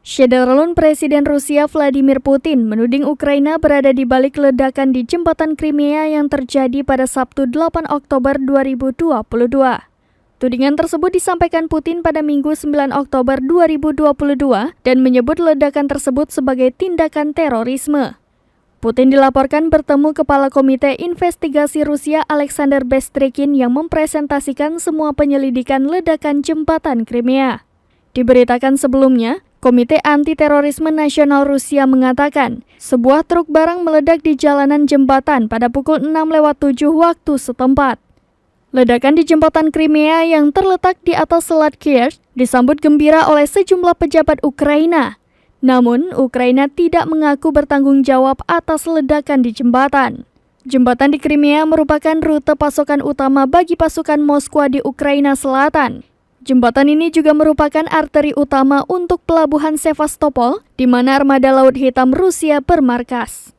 Shederlun Presiden Rusia Vladimir Putin menuding Ukraina berada di balik ledakan di jembatan Crimea yang terjadi pada Sabtu 8 Oktober 2022. Tudingan tersebut disampaikan Putin pada Minggu 9 Oktober 2022 dan menyebut ledakan tersebut sebagai tindakan terorisme. Putin dilaporkan bertemu Kepala Komite Investigasi Rusia Alexander Bestrykin yang mempresentasikan semua penyelidikan ledakan jembatan Crimea. Diberitakan sebelumnya, Komite Anti-Terorisme Nasional Rusia mengatakan sebuah truk barang meledak di jalanan jembatan pada pukul 6:07 waktu setempat. Ledakan di jembatan Crimea yang terletak di atas Selat Kerch disambut gembira oleh sejumlah pejabat Ukraina. Namun, Ukraina tidak mengaku bertanggung jawab atas ledakan di jembatan. Jembatan di Crimea merupakan rute pasokan utama bagi pasukan Moskwa di Ukraina Selatan. Jembatan ini juga merupakan arteri utama untuk pelabuhan Sevastopol, di mana armada Laut Hitam Rusia bermarkas.